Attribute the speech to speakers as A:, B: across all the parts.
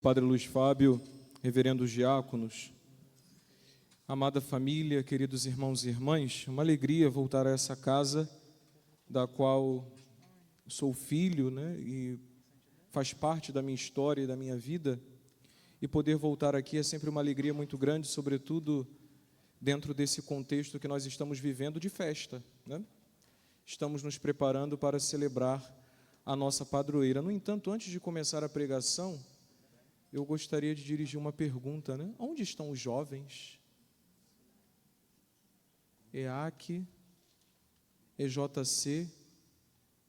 A: Padre Luiz Fábio, reverendos diáconos, amada família, queridos irmãos e irmãs, uma alegria voltar a essa casa da qual sou filho, e faz parte da minha história e da minha vida, e poder voltar aqui é sempre uma alegria muito grande, sobretudo dentro desse contexto que nós estamos vivendo de festa, Estamos nos preparando para celebrar a nossa padroeira. No entanto, antes de começar a pregação, eu gostaria de dirigir uma pergunta, Onde estão os jovens? EAC, EJC,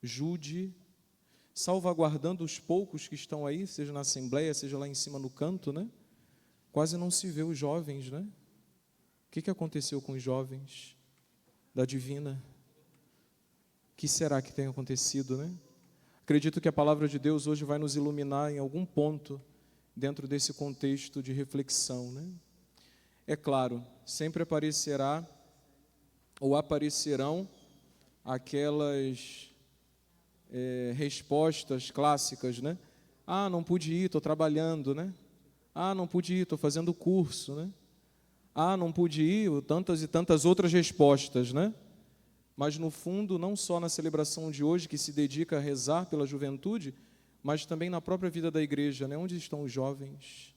A: JUDE, salvaguardando os poucos que estão aí, seja na Assembleia, seja lá em cima no canto, Quase não se vê os jovens, O que aconteceu com os jovens da Divina? O que será que tem acontecido, Acredito que a palavra de Deus hoje vai nos iluminar em algum ponto dentro desse contexto de reflexão, É claro, sempre aparecerá ou aparecerão aquelas respostas clássicas, Ah, não pude ir, estou trabalhando, Ah, não pude ir, estou fazendo curso, Ah, não pude ir, tantas e tantas outras respostas, Mas no fundo, não só na celebração de hoje, que se dedica a rezar pela juventude, mas também na própria vida da igreja, Onde estão os jovens?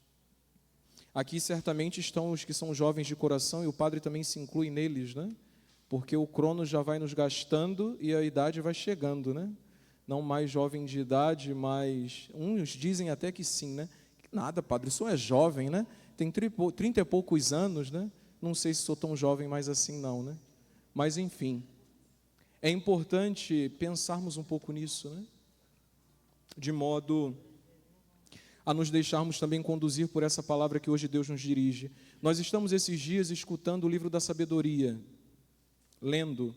A: Aqui certamente estão os que são jovens de coração, e o padre também se inclui neles, Porque o crono já vai nos gastando e a idade vai chegando, Não mais jovem de idade, mas uns dizem até que sim, Nada, padre, isso é jovem, Tem 30 e poucos anos, Não sei se sou tão jovem mais assim não, Mas enfim, é importante pensarmos um pouco nisso, De modo a nos deixarmos também conduzir por essa palavra que hoje Deus nos dirige. Nós estamos esses dias escutando o livro da sabedoria, lendo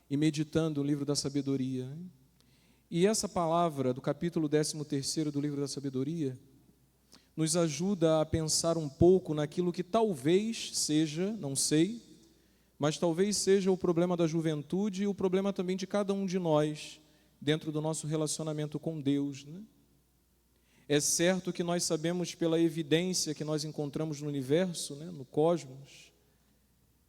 A: e meditando o livro da sabedoria. E essa palavra do capítulo 13º do livro da sabedoria nos ajuda a pensar um pouco naquilo que talvez seja, não sei, mas talvez seja o problema da juventude e o problema também de cada um de nós dentro do nosso relacionamento com Deus, É certo que nós sabemos pela evidência que nós encontramos no universo, no cosmos,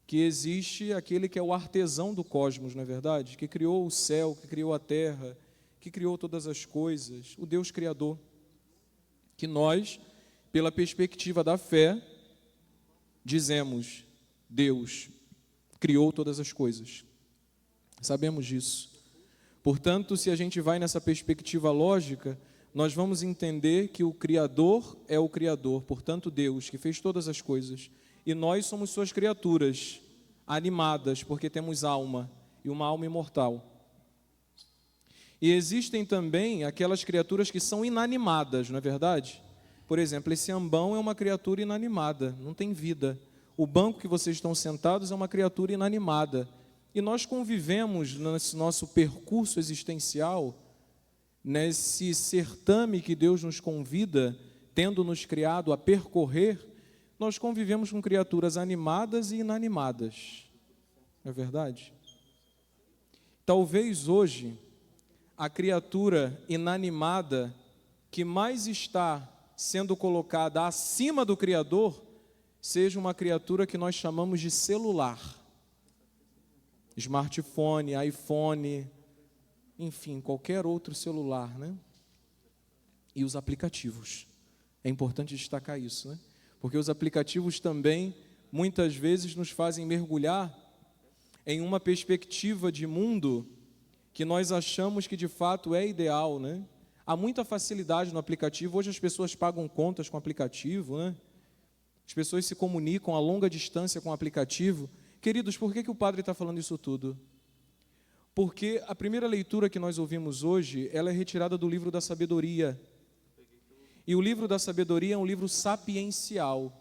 A: que existe aquele que é o artesão do cosmos, não é verdade? Que criou o céu, que criou a terra, que criou todas as coisas, o Deus Criador, que nós, pela perspectiva da fé, dizemos, Deus criou todas as coisas. Sabemos disso. Portanto, se a gente vai nessa perspectiva lógica, nós vamos entender que o Criador é o Criador, portanto Deus, que fez todas as coisas. E nós somos suas criaturas, animadas, porque temos alma, e uma alma imortal. E existem também aquelas criaturas que são inanimadas, não é verdade? Por exemplo, esse ambão é uma criatura inanimada, não tem vida. O banco que vocês estão sentados é uma criatura inanimada. E nós convivemos nesse nosso percurso existencial, nesse certame que Deus nos convida, tendo nos criado a percorrer, nós convivemos com criaturas animadas e inanimadas. Não é verdade? Talvez hoje, a criatura inanimada que mais está sendo colocada acima do Criador, seja uma criatura que nós chamamos de celular. Smartphone, iPhone, enfim, qualquer outro celular, E os aplicativos. É importante destacar isso, Porque os aplicativos também, muitas vezes, nos fazem mergulhar em uma perspectiva de mundo que nós achamos que, de fato, é ideal, Há muita facilidade no aplicativo. Hoje as pessoas pagam contas com o aplicativo, As pessoas se comunicam a longa distância com o aplicativo. Queridos, por que o padre está falando isso tudo? Porque a primeira leitura que nós ouvimos hoje, ela é retirada do livro da sabedoria. E o livro da sabedoria é um livro sapiencial.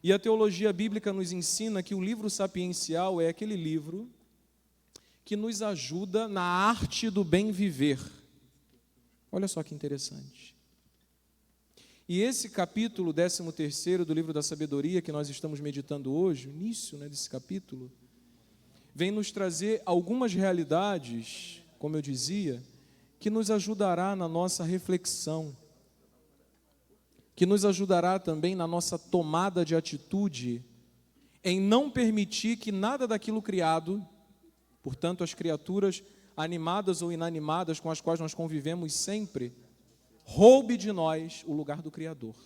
A: E a teologia bíblica nos ensina que o livro sapiencial é aquele livro que nos ajuda na arte do bem viver. Olha só que interessante. E esse capítulo 13º do livro da sabedoria que nós estamos meditando hoje, o início desse capítulo, vem nos trazer algumas realidades, como eu dizia, que nos ajudará na nossa reflexão. que nos ajudará também na nossa tomada de atitude em não permitir que nada daquilo criado, portanto, as criaturas animadas ou inanimadas com as quais nós convivemos sempre, roube de nós o lugar do Criador.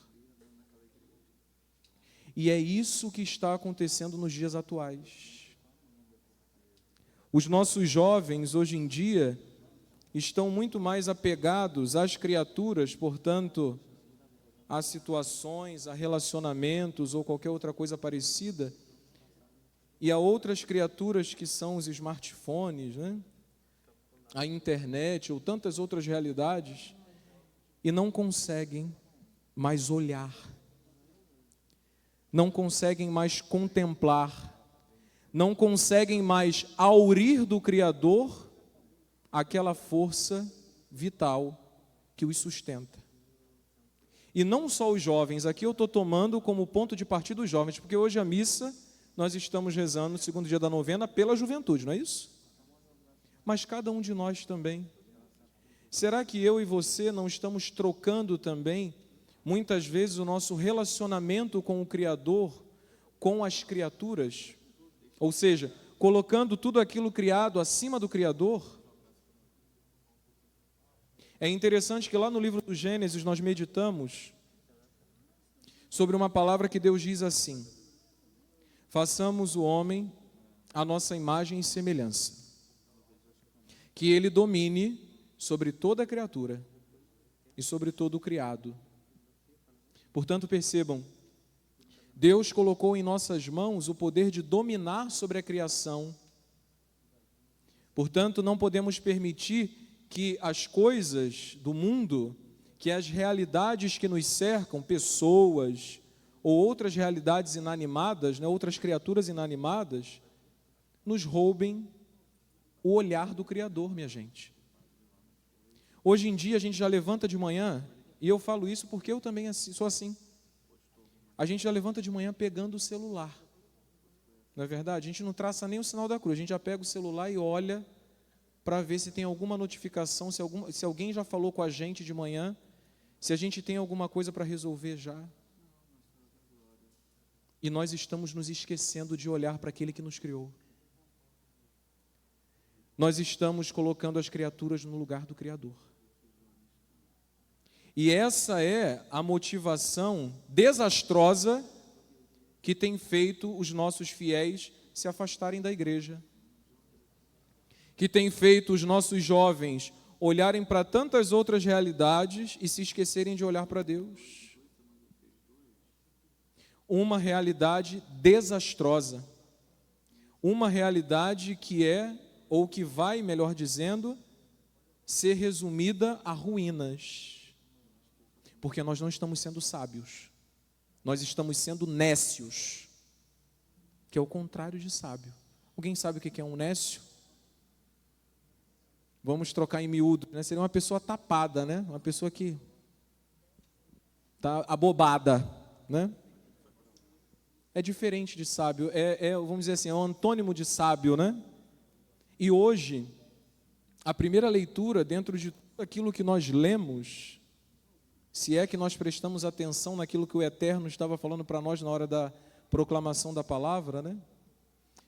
A: E é isso que está acontecendo nos dias atuais. Os nossos jovens, hoje em dia, estão muito mais apegados às criaturas, portanto, a situações, a relacionamentos ou qualquer outra coisa parecida, e a outras criaturas que são os smartphones, né? A internet ou tantas outras realidades, e não conseguem mais olhar, não conseguem mais contemplar, não conseguem mais aurir do Criador aquela força vital que os sustenta. E não só os jovens, aqui eu estou tomando como ponto de partida os jovens, porque hoje a missa nós estamos rezando no segundo dia da novena pela juventude, não é isso? Mas cada um de nós também. Será que eu e você não estamos trocando também, muitas vezes, o nosso relacionamento com o Criador, com as criaturas? Ou seja, colocando tudo aquilo criado acima do Criador? É interessante que lá no livro do Gênesis nós meditamos sobre uma palavra que Deus diz assim: façamos o homem à nossa imagem e semelhança, que ele domine sobre toda a criatura e sobre todo o criado. Portanto, percebam, Deus colocou em nossas mãos o poder de dominar sobre a criação. Portanto, não podemos permitir que as coisas do mundo, que as realidades que nos cercam, pessoas ou outras realidades inanimadas, né, outras criaturas inanimadas, nos roubem o olhar do Criador, minha gente. Hoje em dia a gente já levanta de manhã, e eu falo isso porque eu também sou assim. A gente já levanta de manhã pegando o celular. Não é verdade? A gente não traça nem o sinal da cruz, a gente já pega o celular e olha para ver se tem alguma notificação, se alguém já falou com a gente de manhã, se a gente tem alguma coisa para resolver já. E nós estamos nos esquecendo de olhar para aquele que nos criou. Nós estamos colocando as criaturas no lugar do Criador. E essa é a motivação desastrosa que tem feito os nossos fiéis se afastarem da igreja, que tem feito os nossos jovens olharem para tantas outras realidades e se esquecerem de olhar para Deus. Uma realidade desastrosa, uma realidade que é, ou que vai, melhor dizendo, ser resumida a ruínas, porque nós não estamos sendo sábios, nós estamos sendo nécios, que é o contrário de sábio. Alguém sabe o que é um nécio? Vamos trocar em miúdo, né? Seria uma pessoa tapada, né? Uma pessoa que está abobada, né? É diferente de sábio, vamos dizer assim, é um antônimo de sábio, né? E hoje, a primeira leitura, dentro de tudo aquilo que nós lemos, se é que nós prestamos atenção naquilo que o Eterno estava falando para nós na hora da proclamação da palavra, né?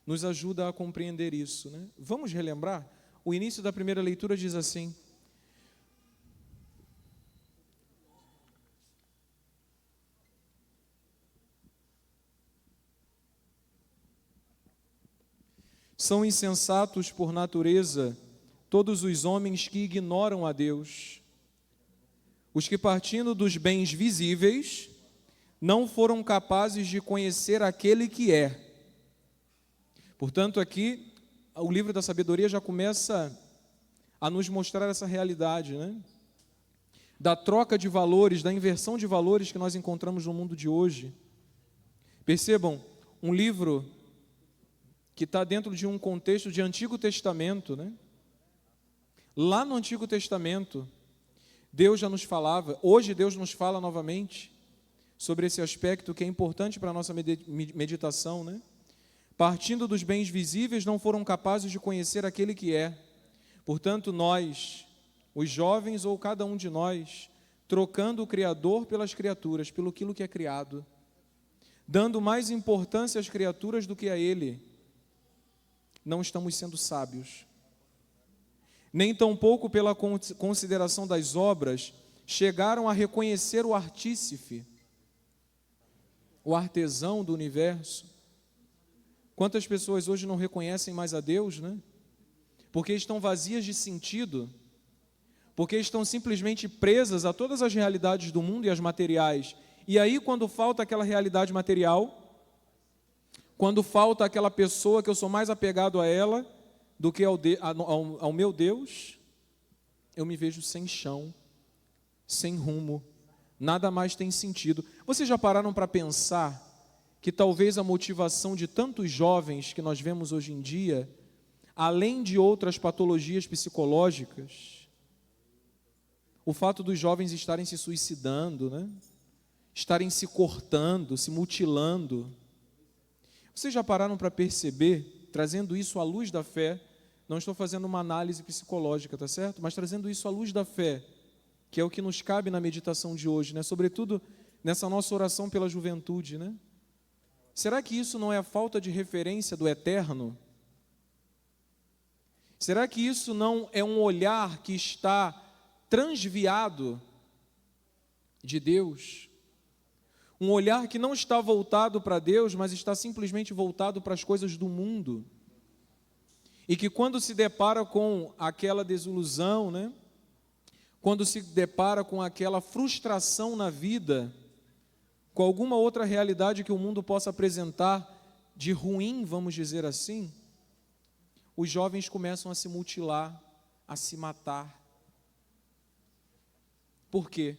A: Nos ajuda a compreender isso, né? Vamos relembrar? O início da primeira leitura diz assim: são insensatos por natureza todos os homens que ignoram a Deus, os que, partindo dos bens visíveis, não foram capazes de conhecer aquele que é. Portanto, aqui, o livro da sabedoria já começa a nos mostrar essa realidade, né? Da troca de valores, da inversão de valores que nós encontramos no mundo de hoje. Percebam, um livro que está dentro de um contexto de Antigo Testamento, né? Lá no Antigo Testamento, Deus já nos falava, hoje Deus nos fala novamente sobre esse aspecto que é importante para a nossa meditação, né? Partindo dos bens visíveis, não foram capazes de conhecer aquele que é. Portanto, nós, os jovens ou cada um de nós, trocando o Criador pelas criaturas, pelo aquilo que é criado, dando mais importância às criaturas do que a Ele, não estamos sendo sábios. Nem tampouco pela consideração das obras, chegaram a reconhecer o artífice, o artesão do universo. Quantas pessoas hoje não reconhecem mais a Deus, né? Porque estão vazias de sentido, porque estão simplesmente presas a todas as realidades do mundo e as materiais. E aí, quando falta aquela realidade material, quando falta aquela pessoa que eu sou mais apegado a ela do que ao meu Deus, eu me vejo sem chão, sem rumo, nada mais tem sentido. Vocês já pararam para pensar que talvez a motivação de tantos jovens que nós vemos hoje em dia, além de outras patologias psicológicas, o fato dos jovens estarem se suicidando, né? Estarem se cortando, se mutilando. Vocês já pararam para perceber, trazendo isso à luz da fé, não estou fazendo uma análise psicológica, tá certo? Mas trazendo isso à luz da fé, que é o que nos cabe na meditação de hoje, né? Sobretudo nessa nossa oração pela juventude, né? Será que isso não é a falta de referência do eterno? Será que isso não é um olhar que está transviado de Deus? Um olhar que não está voltado para Deus, mas está simplesmente voltado para as coisas do mundo. E que quando se depara com aquela desilusão, né? Quando se depara com aquela frustração na vida, com alguma outra realidade que o mundo possa apresentar de ruim, vamos dizer assim, os jovens começam a se mutilar, a se matar. Por quê?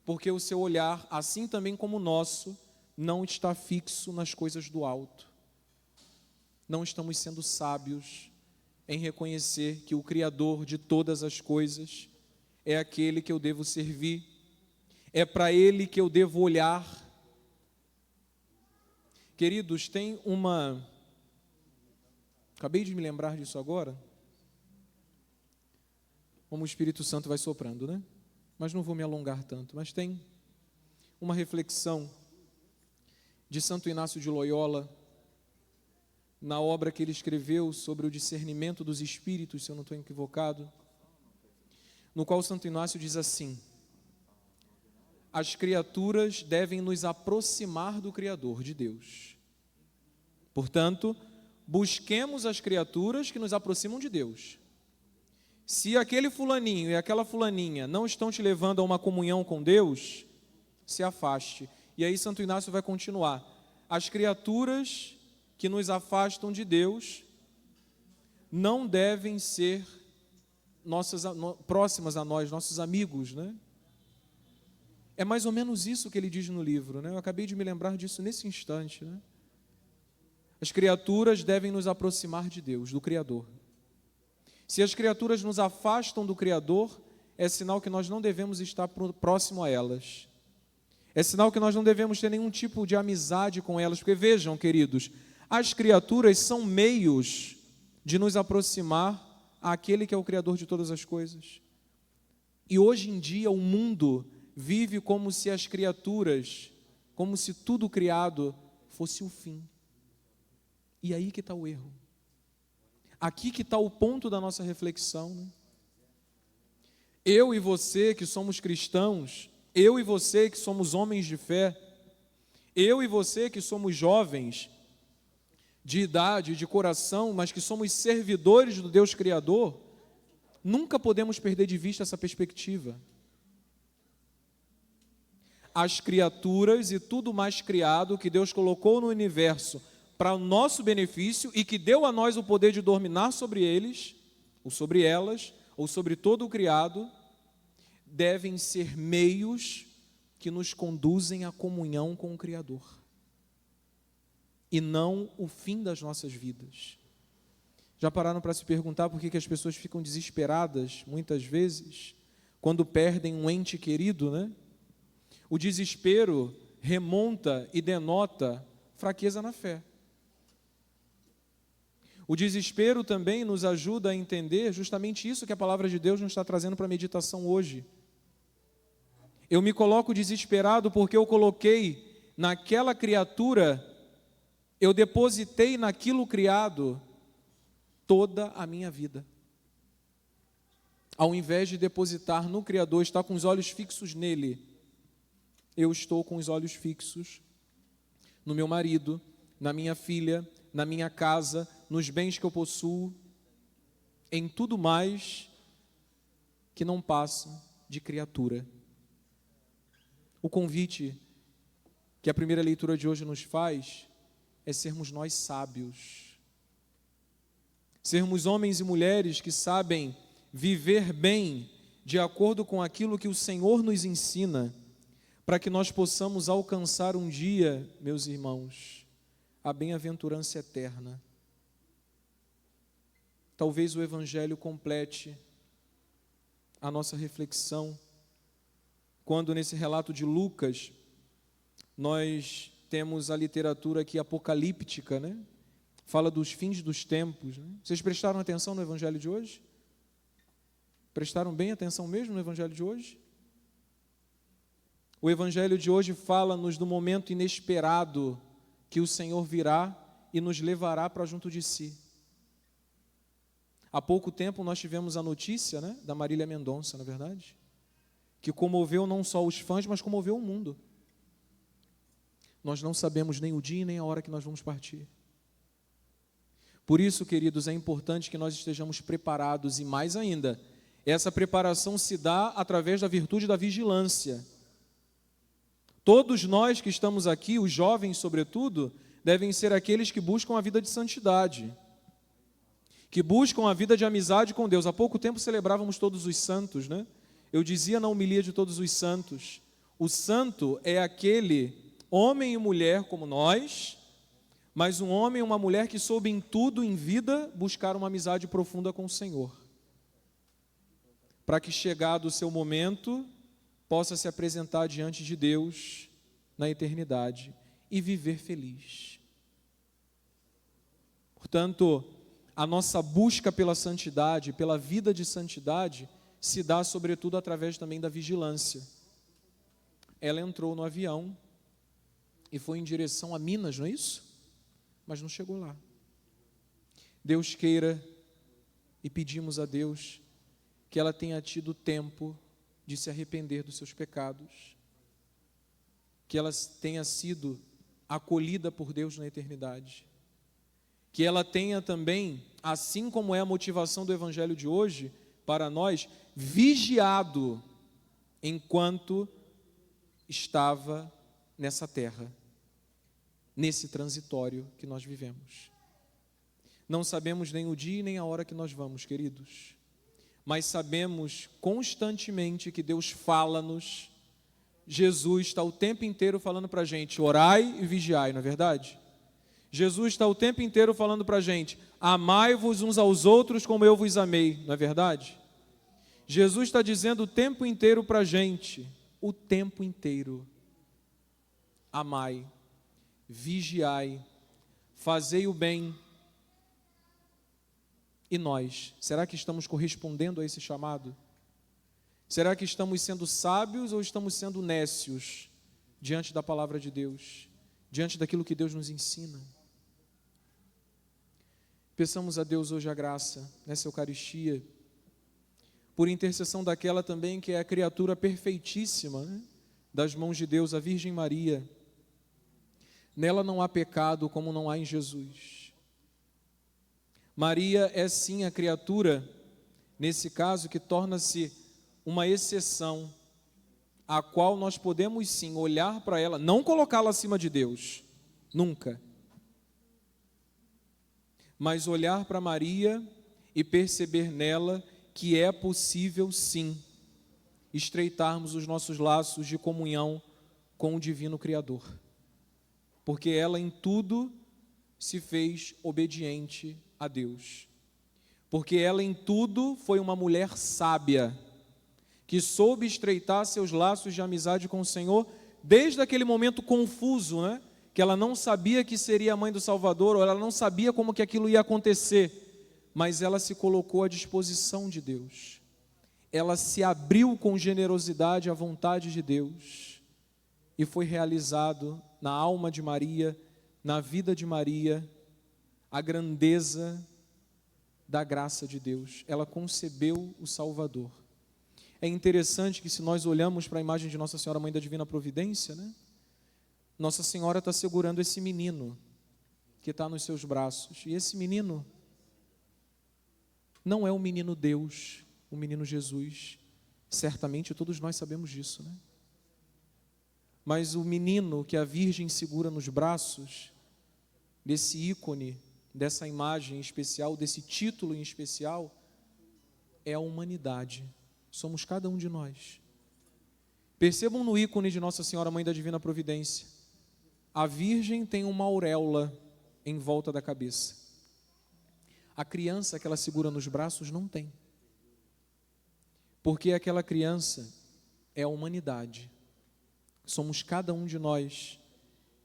A: Porque o seu olhar, assim também como o nosso, não está fixo nas coisas do alto. Não estamos sendo sábios em reconhecer que o Criador de todas as coisas é aquele que eu devo servir, é para Ele que eu devo olhar. Queridos, tem uma... Acabei de me lembrar disso agora. Como o Espírito Santo vai soprando, né? Mas não vou me alongar tanto. Mas tem uma reflexão de Santo Inácio de Loyola, na obra que ele escreveu sobre o discernimento dos espíritos, se eu não estou equivocado, no qual Santo Inácio diz assim: as criaturas devem nos aproximar do Criador, de Deus. Portanto, busquemos as criaturas que nos aproximam de Deus. Se aquele fulaninho e aquela fulaninha não estão te levando a uma comunhão com Deus, se afaste. E aí Santo Inácio vai continuar: as criaturas que nos afastam de Deus não devem ser próximas a nós, nossos amigos, né? É mais ou menos isso que ele diz no livro, né? Eu acabei de me lembrar disso nesse instante, né? As criaturas devem nos aproximar de Deus, do Criador. Se as criaturas nos afastam do Criador, é sinal que nós não devemos estar próximo a elas. É sinal que nós não devemos ter nenhum tipo de amizade com elas, porque vejam, queridos, as criaturas são meios de nos aproximar àquele que é o Criador de todas as coisas. E hoje em dia o mundo vive como se as criaturas, como se tudo criado fosse o fim. E aí que está o erro. Aqui que está o ponto da nossa reflexão, né? Eu e você que somos cristãos, eu e você que somos homens de fé, eu e você que somos jovens, de idade, de coração, mas que somos servidores do Deus Criador, nunca podemos perder de vista essa perspectiva. As criaturas e tudo mais criado que Deus colocou no universo para o nosso benefício e que deu a nós o poder de dominar sobre eles, ou sobre elas, ou sobre todo o criado, devem ser meios que nos conduzem à comunhão com o Criador, e não o fim das nossas vidas. Já pararam para se perguntar por que as pessoas ficam desesperadas, muitas vezes, quando perdem um ente querido, né? O desespero remonta e denota fraqueza na fé. O desespero também nos ajuda a entender justamente isso que a palavra de Deus nos está trazendo para a meditação hoje. Eu me coloco desesperado porque eu coloquei naquela criatura, eu depositei naquilo criado toda a minha vida. Ao invés de depositar no Criador, estar com os olhos fixos nele, eu estou com os olhos fixos no meu marido, na minha filha, na minha casa, nos bens que eu possuo, em tudo mais que não passa de criatura. O convite que a primeira leitura de hoje nos faz é sermos nós sábios. Sermos homens e mulheres que sabem viver bem de acordo com aquilo que o Senhor nos ensina, para que nós possamos alcançar um dia, meus irmãos, a bem-aventurança eterna. Talvez o Evangelho complete a nossa reflexão, quando nesse relato de Lucas, nós temos a literatura aqui apocalíptica, né? Fala dos fins dos tempos, né? Vocês prestaram atenção no Evangelho de hoje? Prestaram bem atenção mesmo no Evangelho de hoje? O Evangelho de hoje fala-nos do momento inesperado que o Senhor virá e nos levará para junto de si. Há pouco tempo nós tivemos a notícia, né, da Marília Mendonça, na verdade, que comoveu não só os fãs, mas comoveu o mundo. Nós não sabemos nem o dia nem a hora que nós vamos partir. Por isso, queridos, é importante que nós estejamos preparados, e mais ainda, essa preparação se dá através da virtude da vigilância. Todos nós que estamos aqui, os jovens sobretudo, devem ser aqueles que buscam a vida de santidade, que buscam a vida de amizade com Deus. Há pouco tempo celebrávamos todos os santos, né? Eu dizia na homilia de todos os santos, o santo é aquele homem e mulher como nós, mas um homem e uma mulher que soube em tudo, em vida, buscar uma amizade profunda com o Senhor, para que, chegado o seu momento, possa se apresentar diante de Deus na eternidade e viver feliz. Portanto, a nossa busca pela santidade, pela vida de santidade, se dá sobretudo através também da vigilância. Ela entrou no avião e foi em direção a Minas, não é isso? Mas não chegou lá. Deus queira, e pedimos a Deus, que ela tenha tido tempo de se arrepender dos seus pecados, que ela tenha sido acolhida por Deus na eternidade, que ela tenha também, assim como é a motivação do Evangelho de hoje, para nós, vigiado enquanto estava nessa terra, nesse transitório que nós vivemos. Não sabemos nem o dia nem a hora que nós vamos, queridos, mas sabemos constantemente que Deus fala-nos. Jesus está o tempo inteiro falando para a gente, orai e vigiai, não é verdade? Jesus está o tempo inteiro falando para a gente, amai-vos uns aos outros como eu vos amei, não é verdade? Jesus está dizendo o tempo inteiro para a gente, o tempo inteiro, amai, vigiai, fazei o bem. E nós, será que estamos correspondendo a esse chamado? Será que estamos sendo sábios ou estamos sendo nécios diante da palavra de Deus, diante daquilo que Deus nos ensina? Peçamos a Deus hoje a graça, nessa Eucaristia, por intercessão daquela também que é a criatura perfeitíssima, né, das mãos de Deus, a Virgem Maria. Nela não há pecado como não há em Jesus. Maria é sim a criatura, nesse caso, que torna-se uma exceção, a qual nós podemos sim olhar para ela, não colocá-la acima de Deus, nunca. Mas olhar para Maria e perceber nela que é possível sim estreitarmos os nossos laços de comunhão com o Divino Criador. Porque ela em tudo se fez obediente a Deus. Porque ela em tudo foi uma mulher sábia, que soube estreitar seus laços de amizade com o Senhor, desde aquele momento confuso, né? Que ela não sabia que seria a mãe do Salvador, ou ela não sabia como que aquilo ia acontecer, mas ela se colocou à disposição de Deus. ela se abriu com generosidade à vontade de Deus e foi realizado na alma de Maria, na vida de Maria, a grandeza da graça de Deus. Ela concebeu o Salvador. É interessante que, se nós olhamos para a imagem de Nossa Senhora Mãe da Divina Providência, né? Nossa Senhora está segurando esse menino que está nos seus braços. E esse menino não é o menino Deus, o menino Jesus. Certamente todos nós sabemos disso, né? Mas o menino que a Virgem segura nos braços, desse ícone, dessa imagem especial, desse título em especial, é a humanidade. Somos cada um de nós. Percebam no ícone de Nossa Senhora Mãe da Divina Providência, a Virgem tem uma auréola em volta da cabeça. A criança que ela segura nos braços não tem. Porque aquela criança é a humanidade. Somos cada um de nós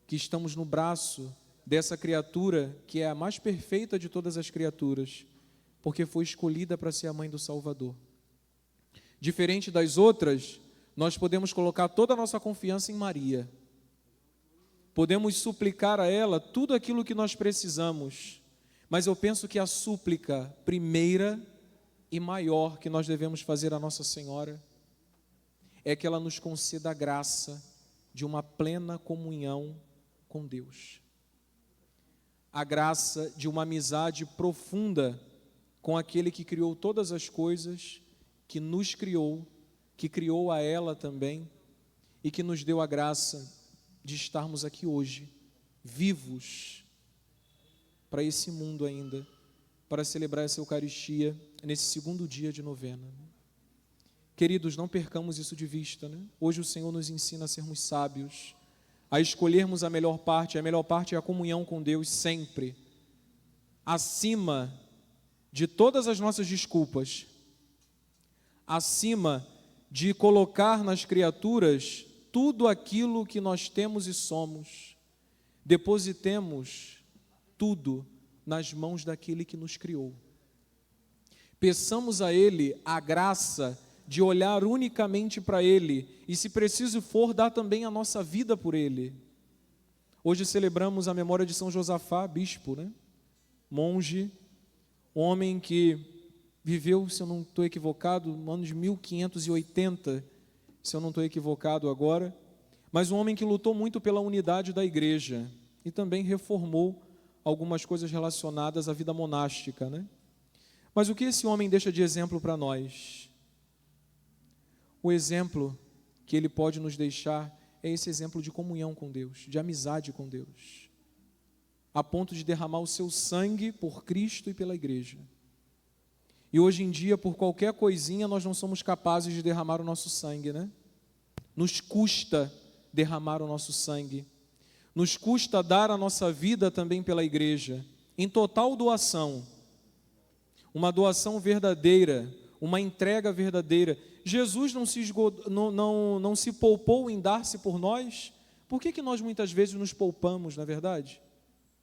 A: que estamos no braço dessa criatura que é a mais perfeita de todas as criaturas, porque foi escolhida para ser a mãe do Salvador. Diferente das outras, nós podemos colocar toda a nossa confiança em Maria. Podemos suplicar a ela tudo aquilo que nós precisamos, mas eu penso que a súplica primeira e maior que nós devemos fazer a Nossa Senhora é que ela nos conceda a graça de uma plena comunhão com Deus. A graça de uma amizade profunda com aquele que criou todas as coisas, que nos criou, que criou a ela também e que nos deu a graça de estarmos aqui hoje, vivos, para esse mundo ainda, para celebrar essa Eucaristia nesse segundo dia de novena. Queridos, não percamos isso de vista, né? Hoje o Senhor nos ensina a sermos sábios, a escolhermos a melhor parte é a comunhão com Deus sempre, acima de todas as nossas desculpas, acima de colocar nas criaturas tudo aquilo que nós temos e somos. Depositemos tudo nas mãos daquele que nos criou. Peçamos a Ele a graça de olhar unicamente para Ele e, se preciso for, dar também a nossa vida por Ele. Hoje celebramos a memória de São Josafá, bispo, né? Monge, homem que viveu, se eu não estou equivocado, no ano de 1580, se eu não estou equivocado agora, mas um homem que lutou muito pela unidade da igreja e também reformou algumas coisas relacionadas à vida monástica, né? Mas o que esse homem deixa de exemplo para nós? O exemplo que ele pode nos deixar é esse exemplo de comunhão com Deus, de amizade com Deus, a ponto de derramar o seu sangue por Cristo e pela igreja. E hoje em dia, por qualquer coisinha, nós não somos capazes de derramar o nosso sangue, né? Nos custa derramar o nosso sangue. Nos custa dar a nossa vida também pela igreja, em total doação. Uma doação verdadeira, uma entrega verdadeira. Jesus não se poupou em dar-se por nós. Por que nós muitas vezes nos poupamos, na verdade?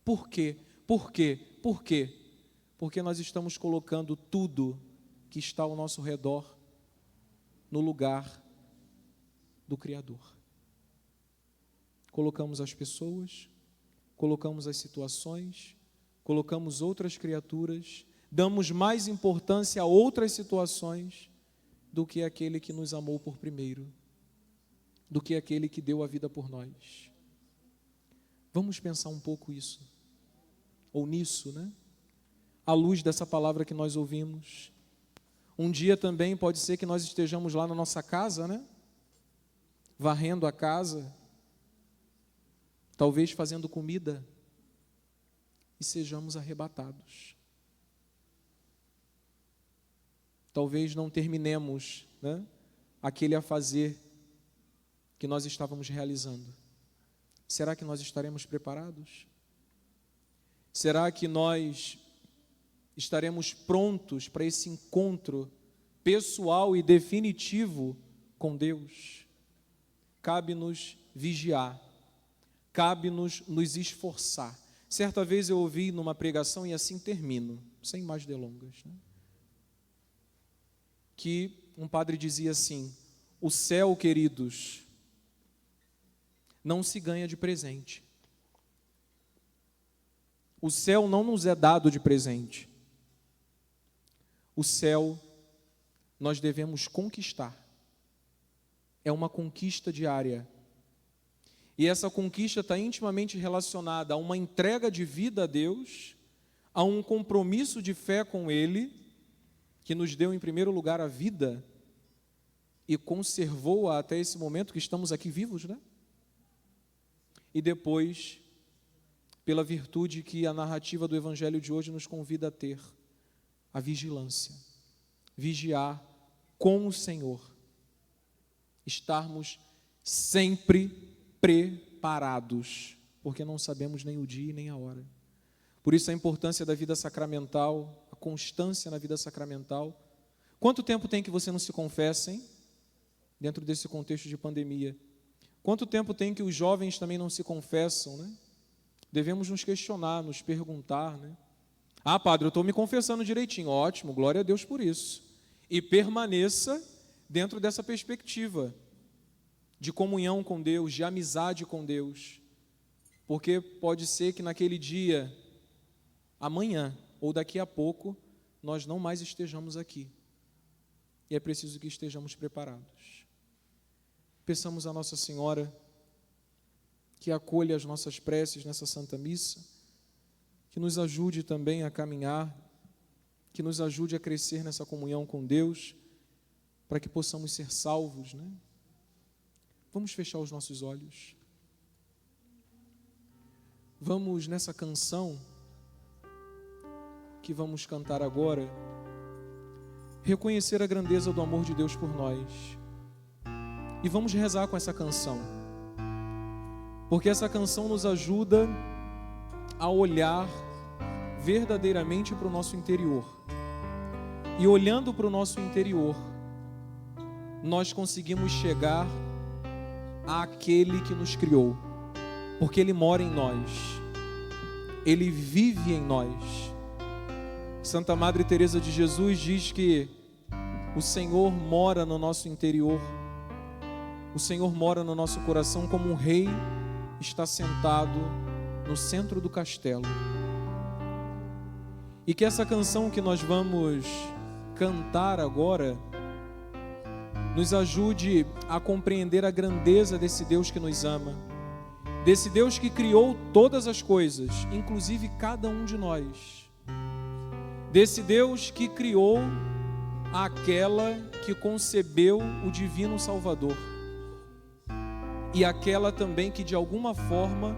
A: Por quê? Por quê? Por quê? Porque nós estamos colocando tudo que está ao nosso redor no lugar do Criador. Colocamos as pessoas, colocamos as situações, colocamos outras criaturas, damos mais importância a outras situações do que aquele que nos amou por primeiro, do que aquele que deu a vida por nós. Vamos pensar um pouco isso, ou nisso, né? À luz dessa palavra que nós ouvimos. Um dia também pode ser que nós estejamos lá na nossa casa, né? Varrendo a casa, talvez fazendo comida, e sejamos arrebatados. Talvez não terminemos, né, aquele afazer que nós estávamos realizando. Será que nós estaremos preparados? Será que nós estaremos prontos para esse encontro pessoal e definitivo com Deus? Cabe-nos vigiar, cabe-nos nos esforçar. Certa vez eu ouvi numa pregação, e assim termino, sem mais delongas, né, que um padre dizia assim: o céu, queridos, não se ganha de presente. O céu não nos é dado de presente. O céu nós devemos conquistar. É uma conquista diária. E essa conquista está intimamente relacionada a uma entrega de vida a Deus, a um compromisso de fé com Ele, que nos deu em primeiro lugar a vida e conservou-a até esse momento que estamos aqui vivos, né? E depois, pela virtude que a narrativa do Evangelho de hoje nos convida a ter, a vigilância, vigiar com o Senhor, estarmos sempre preparados, porque não sabemos nem o dia e nem a hora. Por isso a importância da vida sacramental, a constância na vida sacramental. Quanto tempo tem que você não se confessa, hein? Dentro desse contexto de pandemia. Quanto tempo tem que os jovens também não se confessam, né? Devemos nos questionar, nos perguntar, né? Ah, padre, eu estou me confessando direitinho. Ótimo, glória a Deus por isso. E permaneça dentro dessa perspectiva de comunhão com Deus, de amizade com Deus. Porque pode ser que naquele dia, amanhã ou daqui a pouco, nós não mais estejamos aqui. E é preciso que estejamos preparados. Peçamos a Nossa Senhora que acolha as nossas preces nessa Santa Missa, que nos ajude também a caminhar, que nos ajude a crescer nessa comunhão com Deus, para que possamos ser salvos, né? Vamos fechar os nossos olhos. Vamos nessa canção que vamos cantar agora, reconhecer a grandeza do amor de Deus por nós. E vamos rezar com essa canção, porque essa canção nos ajuda a olhar verdadeiramente para o nosso interior. E olhando para o nosso interior, nós conseguimos chegar àquele que nos criou, porque Ele mora em nós, Ele vive em nós. Santa Madre Teresa de Jesus diz que o Senhor mora no nosso interior, o Senhor mora no nosso coração como um rei está sentado no centro do castelo. E que essa canção que nós vamos cantar agora nos ajude a compreender a grandeza desse Deus que nos ama, desse Deus que criou todas as coisas, inclusive cada um de nós, desse Deus que criou aquela que concebeu o Divino Salvador e aquela também que de alguma forma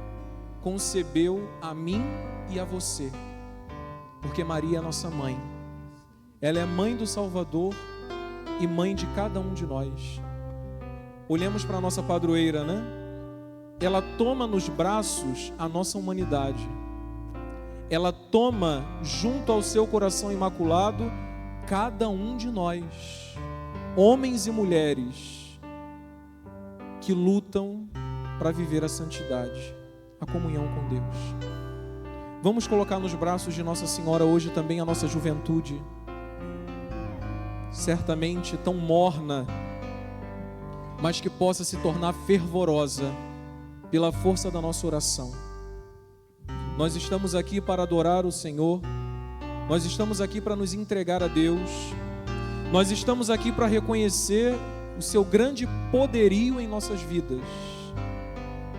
A: concebeu a mim e a você, porque Maria é nossa mãe, ela é mãe do Salvador e mãe de cada um de nós. Olhemos para a nossa padroeira, né? Ela toma nos braços a nossa humanidade, ela toma junto ao seu coração imaculado cada um de nós, homens e mulheres que lutam para viver a santidade, a comunhão com Deus. Vamos colocar nos braços de Nossa Senhora hoje também a nossa juventude, certamente tão morna, mas que possa se tornar fervorosa pela força da nossa oração. Nós estamos aqui para adorar o Senhor, nós estamos aqui para nos entregar a Deus, nós estamos aqui para reconhecer o seu grande poderio em nossas vidas.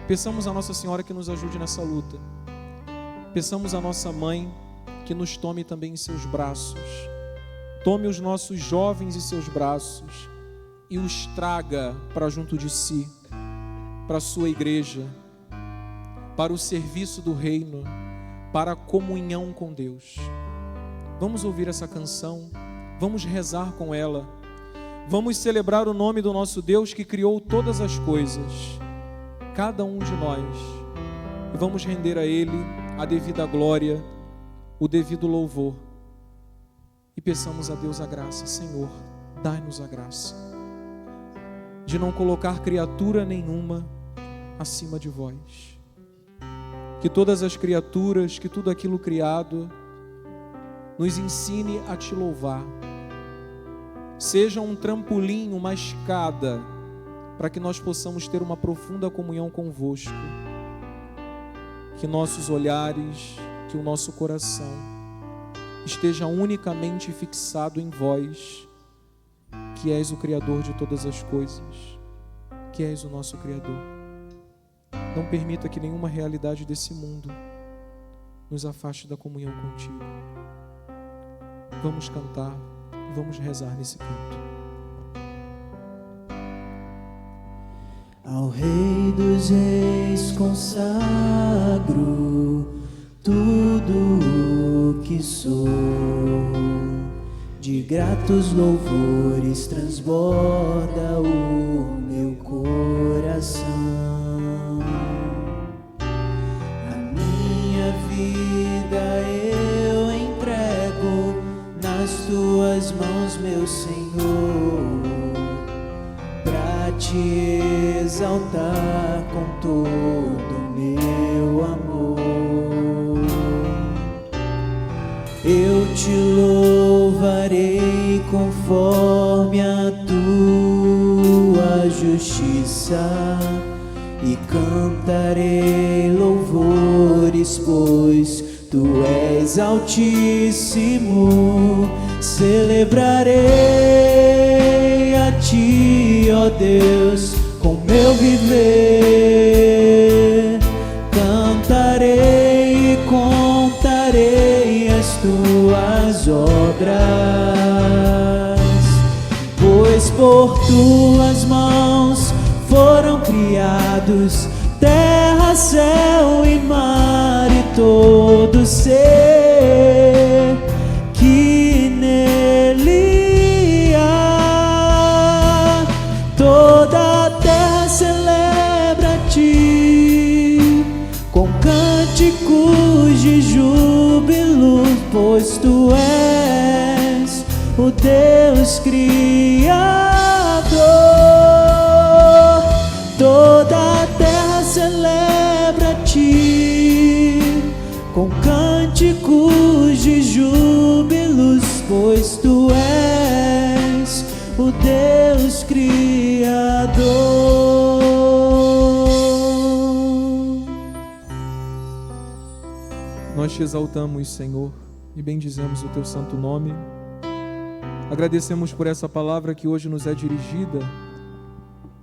A: Peçamos a Nossa Senhora que nos ajude nessa luta. Peçamos a nossa mãe que nos tome também em seus braços. Tome os nossos jovens em seus braços e os traga para junto de si, para a sua igreja, para o serviço do reino, para a comunhão com Deus. Vamos ouvir essa canção, vamos rezar com ela, vamos celebrar o nome do nosso Deus que criou todas as coisas, cada um de nós, e vamos render a Ele a devida glória, o devido louvor, e peçamos a Deus a graça. Senhor, dai-nos a graça de não colocar criatura nenhuma acima de vós, que todas as criaturas, que tudo aquilo criado nos ensine a te louvar. seja um trampolim, uma escada, para que nós possamos ter uma profunda comunhão convosco. Que nossos olhares, que o nosso coração esteja unicamente fixado em vós, que és o Criador de todas as coisas, que és o nosso Criador. Não permita que nenhuma realidade desse mundo nos afaste da comunhão contigo. Vamos cantar e vamos rezar nesse canto.
B: Ao Rei dos Reis consagro tudo o que sou, de gratos louvores transborda o meu coração. A minha vida eu entrego nas tuas mãos, meu Senhor, pra te exaltar com todo o meu amor. Eu te louvarei conforme a tua justiça e cantarei louvores, pois tu és altíssimo. Celebrarei a ti, ó Deus, com meu viver. Cantarei e contarei as tuas obras, pois por tuas mãos foram criados terra, céu e mar e todo ser que nele há. Toda a terra celebra a ti com cânticos de júbilo, pois tu és o Deus Criador. Toda a terra celebra a ti com cânticos de júbilos, pois tu és o Deus Criador.
A: Nós te exaltamos, Senhor, e bendizemos o teu santo nome. Agradecemos por essa palavra que hoje nos é dirigida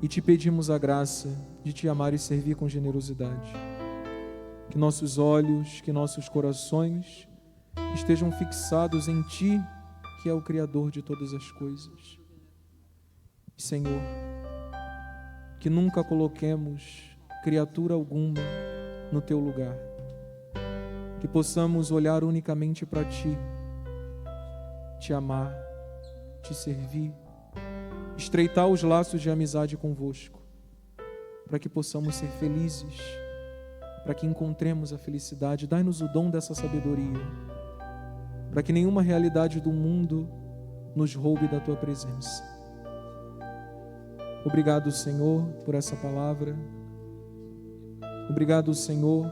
A: e te pedimos a graça de te amar e servir com generosidade. Que nossos olhos, que nossos corações estejam fixados em ti, que é o Criador de todas as coisas. E, Senhor, que nunca coloquemos criatura alguma no teu lugar. Que possamos olhar unicamente para ti, te amar, te servir, estreitar os laços de amizade convosco, para que possamos ser felizes, para que encontremos a felicidade. Dai-nos o dom dessa sabedoria, para que nenhuma realidade do mundo nos roube da tua presença. Obrigado, Senhor, por essa palavra. Obrigado, Senhor,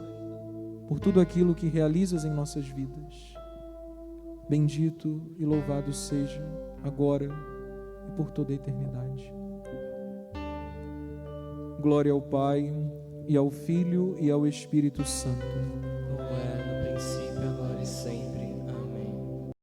A: por tudo aquilo que realizas em nossas vidas. Bendito e louvado seja agora e por toda a eternidade. Glória ao Pai, e ao Filho, e ao Espírito Santo,